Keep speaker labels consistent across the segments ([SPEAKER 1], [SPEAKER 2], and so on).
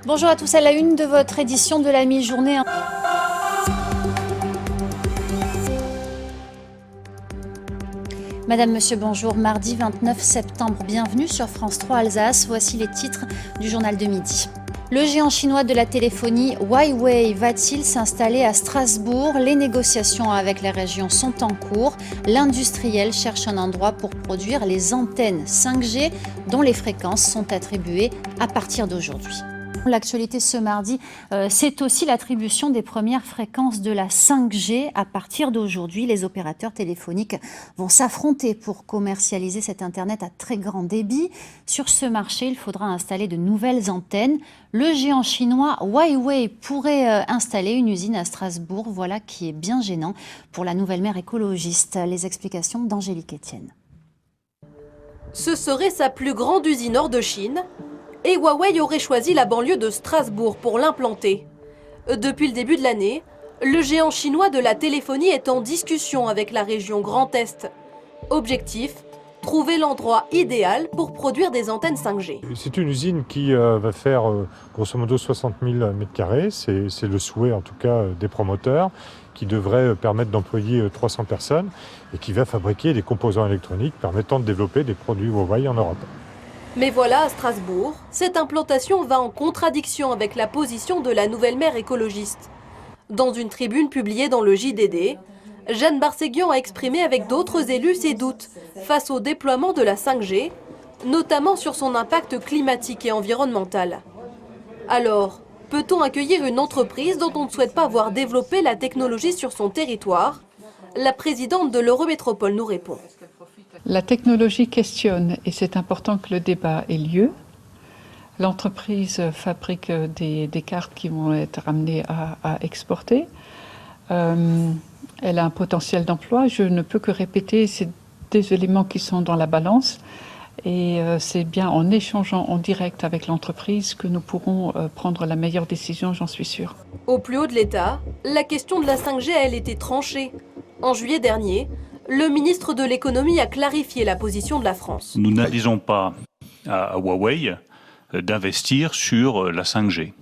[SPEAKER 1] Bonjour à tous, à la une de votre édition de la mi-journée. Madame, Monsieur, bonjour. Mardi 29 septembre, bienvenue sur France 3 Alsace. Voici les titres du journal de midi. Le géant chinois de la téléphonie Huawei va-t-il s'installer à Strasbourg? Les négociations avec la région sont en cours. L'industriel cherche un endroit pour produire les antennes 5G dont les fréquences sont attribuées à partir d'aujourd'hui. L'actualité ce mardi, c'est aussi l'attribution des premières fréquences de la 5G. À partir d'aujourd'hui, les opérateurs téléphoniques vont s'affronter pour commercialiser cet Internet à très grand débit. Sur ce marché, il faudra installer de nouvelles antennes. Le géant chinois Huawei pourrait installer une usine à Strasbourg. Voilà qui est bien gênant pour la nouvelle maire écologiste. Les explications d'Angélique Etienne.
[SPEAKER 2] Ce serait sa plus grande usine hors de Chine. Et Huawei aurait choisi la banlieue de Strasbourg pour l'implanter. Depuis le début de l'année, le géant chinois de la téléphonie est en discussion avec la région Grand Est. Objectif, trouver l'endroit idéal pour produire des antennes 5G.
[SPEAKER 3] C'est une usine qui va faire grosso modo 60 000 m². C'est le souhait en tout cas des promoteurs, qui devrait permettre d'employer 300 personnes et qui va fabriquer des composants électroniques permettant de développer des produits Huawei en Europe.
[SPEAKER 2] Mais voilà, à Strasbourg, cette implantation va en contradiction avec la position de la nouvelle maire écologiste. Dans une tribune publiée dans le JDD, Jeanne Barséguian a exprimé avec d'autres élus ses doutes face au déploiement de la 5G, notamment sur son impact climatique et environnemental. Alors, peut-on accueillir une entreprise dont on ne souhaite pas voir développer la technologie sur son territoire? La présidente de l'Eurométropole nous répond.
[SPEAKER 4] La technologie questionne et c'est important que le débat ait lieu. L'entreprise fabrique des cartes qui vont être amenées à exporter. Elle a un potentiel d'emploi. Je ne peux que répéter, c'est des éléments qui sont dans la balance. Et c'est bien en échangeant en direct avec l'entreprise que nous pourrons prendre la meilleure décision, j'en suis sûre.
[SPEAKER 2] Au plus haut de l'État, la question de la 5G a, elle, été tranchée. En juillet dernier, le ministre de l'économie a clarifié la position de la France.
[SPEAKER 5] Nous n'indiquons pas à Huawei d'investir sur la 5G.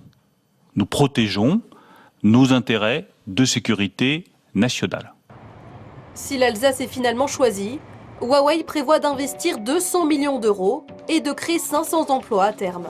[SPEAKER 5] Nous protégeons nos intérêts de sécurité nationale.
[SPEAKER 2] Si l'Alsace est finalement choisie, Huawei prévoit d'investir 200 millions d'euros et de créer 500 emplois à terme.